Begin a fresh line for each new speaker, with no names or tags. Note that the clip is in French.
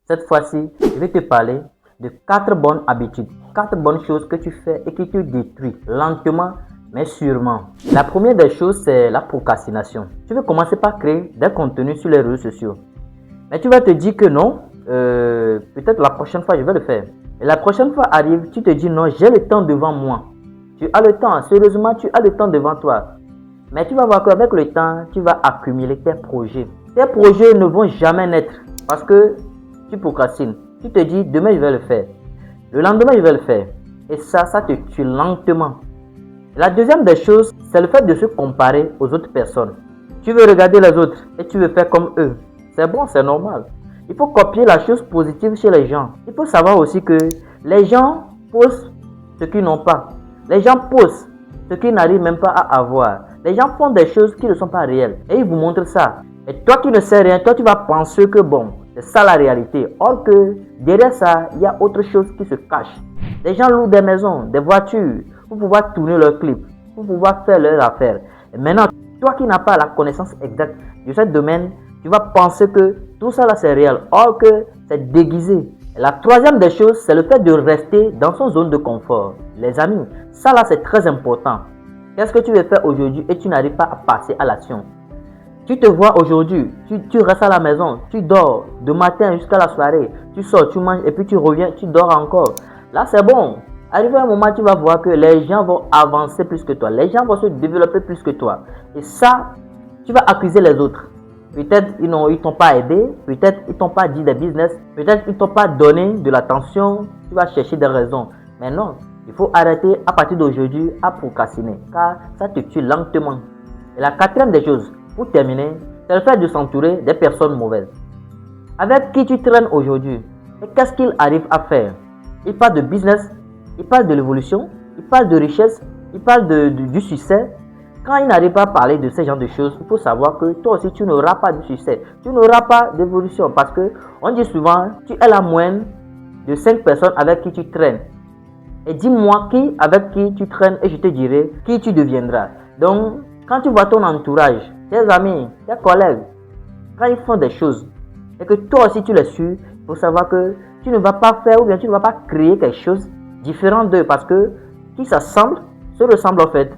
Cette fois-ci, je vais te parler de 4 bonnes habitudes, 4 bonnes choses que tu fais et qui te détruisent lentement mais sûrement. La première des choses, c'est la procrastination. Tu veux commencer par créer des contenus sur les réseaux sociaux. Mais tu vas te dire que non, peut-être la prochaine fois je vais le faire. Et la prochaine fois arrive, tu te dis non, j'ai le temps devant moi. Tu as le temps, sérieusement, tu as le temps devant toi. Mais tu vas voir qu'avec le temps, tu vas accumuler tes projets. Tes projets ne vont jamais naître parce que tu procrastines. Tu te dis demain je vais le faire. Le lendemain je vais le faire. Et ça te tue lentement. La deuxième des choses, c'est le fait de se comparer aux autres personnes. Tu veux regarder les autres et tu veux faire comme eux. C'est bon, c'est normal. Il faut copier la chose positive chez les gens. Il faut savoir aussi que les gens posent ce qu'ils n'ont pas. Les gens posent ce qu'ils n'arrivent même pas à avoir. Les gens font des choses qui ne sont pas réelles et ils vous montrent ça. Et toi qui ne sais rien, toi tu vas penser que bon, c'est ça la réalité. Or que derrière ça, il y a autre chose qui se cache. Les gens louent des maisons, des voitures pour pouvoir tourner leurs clips, pour pouvoir faire leurs affaires. Et maintenant, toi qui n'as pas la connaissance exacte de ce domaine, tu vas penser que tout ça là c'est réel. Or que c'est déguisé. Et la troisième des choses, c'est le fait de rester dans son zone de confort. Les amis, ça là c'est très important. Qu'est-ce que tu veux faire aujourd'hui et tu n'arrives pas à passer à l'action? Tu te vois aujourd'hui, tu restes à la maison, tu dors de matin jusqu'à la soirée, tu sors, tu manges et puis tu reviens, tu dors encore. Là c'est bon. Arrivé un moment, tu vas voir que les gens vont avancer plus que toi, les gens vont se développer plus que toi. Et ça, tu vas accuser les autres. Peut-être ils t'ont pas aidé, peut-être ils t'ont pas dit des business, peut-être ils t'ont pas donné de l'attention, tu vas chercher des raisons. Mais non, il faut arrêter à partir d'aujourd'hui à procrastiner, car ça te tue lentement. Et la quatrième des choses, pour terminer, c'est le fait de s'entourer des personnes mauvaises. Avec qui tu traînes aujourd'hui et qu'est-ce qu'ils arrivent à faire? Ils parlent de business, ils parlent de l'évolution, ils parlent de richesse, ils parlent du succès. Quand ils n'arrivent pas à parler de ce genre de choses, il faut savoir que toi aussi tu n'auras pas de succès, tu n'auras pas d'évolution parce que on dit souvent tu es la moyenne de 5 personnes avec qui tu traînes. Et dis-moi qui avec qui tu traînes et je te dirai qui tu deviendras. Donc quand tu vois ton entourage, tes amis, tes collègues, quand ils font des choses et que toi aussi tu les suis, il faut savoir que tu ne vas pas faire ou bien tu ne vas pas créer quelque chose différent d'eux parce que qui s'assemble se ressemble en fait.